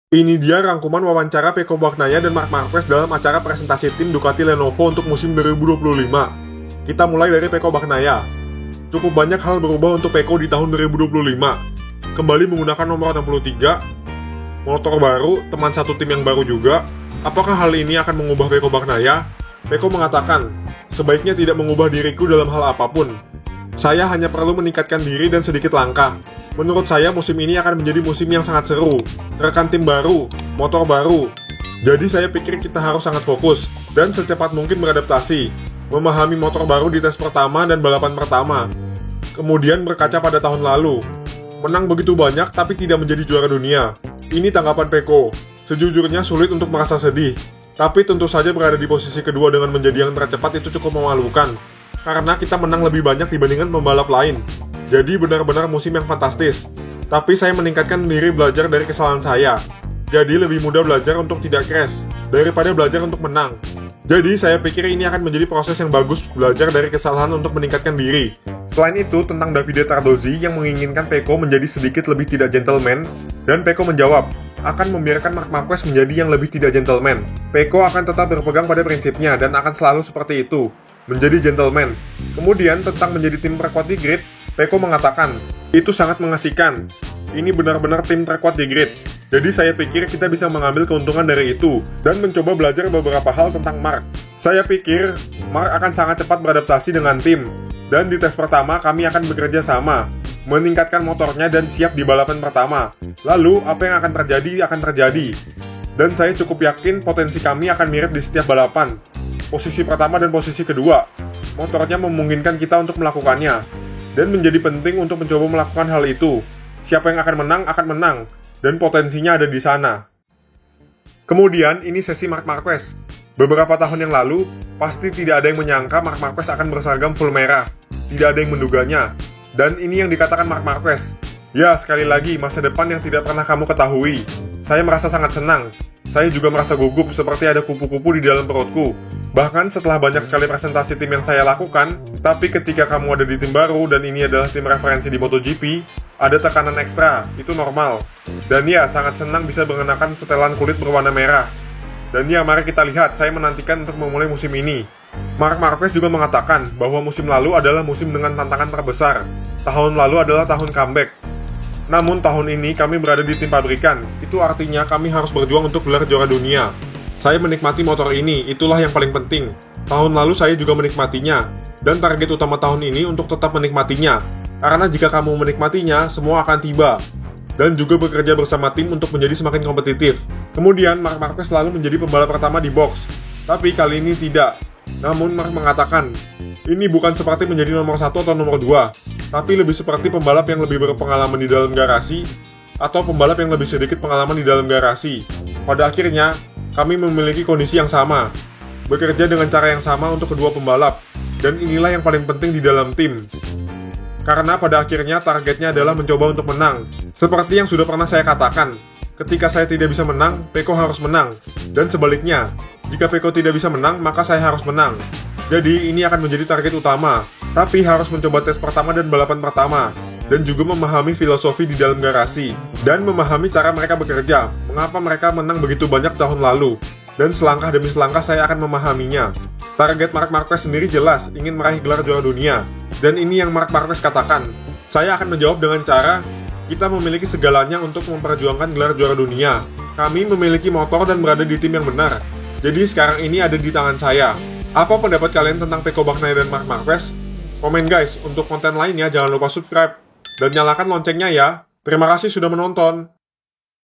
Ini dia rangkuman wawancara Pecco Bagnaia dan Marc Marquez dalam acara presentasi tim Ducati Lenovo untuk musim 2025. Kita mulai dari Pecco Bagnaia. Cukup banyak hal berubah untuk Pecco di tahun 2025. Kembali menggunakan nomor 63, motor baru, teman satu tim yang baru juga. Apakah hal ini akan mengubah Pecco Bagnaia? Pecco mengatakan, sebaiknya tidak mengubah diriku dalam hal apapun. Saya hanya perlu meningkatkan diri dan sedikit langkah. Menurut saya musim ini akan menjadi musim yang sangat seru. Rekan tim baru, motor baru. Jadi saya pikir kita harus sangat fokus dan secepat mungkin beradaptasi. Memahami motor baru di tes pertama dan balapan pertama. Kemudian berkaca pada tahun lalu. Menang begitu banyak tapi tidak menjadi juara dunia. Ini tanggapan Pecco. Sejujurnya sulit untuk merasa sedih. Tapi tentu saja berada di posisi kedua dengan menjadi yang tercepat itu cukup memalukan. Karena kita menang lebih banyak dibandingkan pembalap lain. Jadi benar-benar musim yang fantastis. Tapi saya meningkatkan diri belajar dari kesalahan saya. Jadi lebih mudah belajar untuk tidak crash daripada belajar untuk menang. Jadi saya pikir ini akan menjadi proses yang bagus belajar dari kesalahan untuk meningkatkan diri. Selain itu, tentang Davide Tardozzi yang menginginkan Pecco menjadi sedikit lebih tidak gentleman, dan Pecco menjawab, akan membiarkan Marc Marquez menjadi yang lebih tidak gentleman. Pecco akan tetap berpegang pada prinsipnya dan akan selalu seperti itu, menjadi gentleman. Kemudian tentang menjadi tim terkuat di grid, Pecco mengatakan, itu sangat mengasihkan. Ini benar-benar tim terkuat di grid. Jadi saya pikir kita bisa mengambil keuntungan dari itu dan mencoba belajar beberapa hal tentang Marc. Saya pikir Marc akan sangat cepat beradaptasi dengan tim. Dan di tes pertama kami akan bekerja sama, meningkatkan motornya dan siap di balapan pertama. Lalu apa yang akan terjadi. Dan saya cukup yakin potensi kami akan mirip di setiap balapan. Posisi pertama dan posisi kedua, motornya memungkinkan kita untuk melakukannya. Dan menjadi penting untuk mencoba melakukan hal itu. Siapa yang akan menang, dan potensinya ada di sana. Kemudian, ini sesi Marc Marquez. Beberapa tahun yang lalu, pasti tidak ada yang menyangka Marc Marquez akan berseragam full merah. Tidak ada yang menduganya. Dan ini yang dikatakan Marc Marquez. Ya, sekali lagi, masa depan yang tidak pernah kamu ketahui. Saya merasa sangat senang. Saya juga merasa gugup seperti ada kupu-kupu di dalam perutku. Bahkan setelah banyak sekali presentasi tim yang saya lakukan, tapi ketika kamu ada di tim baru dan ini adalah tim referensi di MotoGP, ada tekanan ekstra, itu normal. Dan ya, sangat senang bisa mengenakan setelan kulit berwarna merah. Dan ya, mari kita lihat, saya menantikan untuk memulai musim ini. Marc Marquez juga mengatakan bahwa musim lalu adalah musim dengan tantangan terbesar. Tahun lalu adalah tahun comeback. Namun tahun ini kami berada di tim pabrikan, itu artinya kami harus berjuang untuk gelar juara dunia. Saya menikmati motor ini, itulah yang paling penting. Tahun lalu saya juga menikmatinya, dan target utama tahun ini untuk tetap menikmatinya. Karena jika kamu menikmatinya, semua akan tiba. Dan juga bekerja bersama tim untuk menjadi semakin kompetitif. Kemudian, Marc Marquez selalu menjadi pembalap pertama di box. Tapi kali ini tidak. Namun Marc mengatakan, ini bukan seperti menjadi nomor 1 atau nomor 2, tapi lebih seperti pembalap yang lebih berpengalaman di dalam garasi, atau pembalap yang lebih sedikit pengalaman di dalam garasi. Pada akhirnya, kami memiliki kondisi yang sama, bekerja dengan cara yang sama untuk kedua pembalap, dan inilah yang paling penting di dalam tim. Karena pada akhirnya targetnya adalah mencoba untuk menang. Seperti yang sudah pernah saya katakan, ketika saya tidak bisa menang, Pecco harus menang. Dan sebaliknya, jika Pecco tidak bisa menang, maka saya harus menang. Jadi ini akan menjadi target utama, tapi harus mencoba tes pertama dan balapan pertama. Dan juga memahami filosofi di dalam garasi, dan memahami cara mereka bekerja, mengapa mereka menang begitu banyak tahun lalu, dan selangkah demi selangkah saya akan memahaminya. Target Marc Marquez sendiri jelas, ingin meraih gelar juara dunia, dan ini yang Marc Marquez katakan. Saya akan menjawab dengan cara, kita memiliki segalanya untuk memperjuangkan gelar juara dunia. Kami memiliki motor dan berada di tim yang benar, jadi sekarang ini ada di tangan saya. Apa pendapat kalian tentang Pecco Bagnaia dan Marc Marquez? Komen guys, untuk konten lainnya jangan lupa subscribe. Dan nyalakan loncengnya ya. Terima kasih sudah menonton.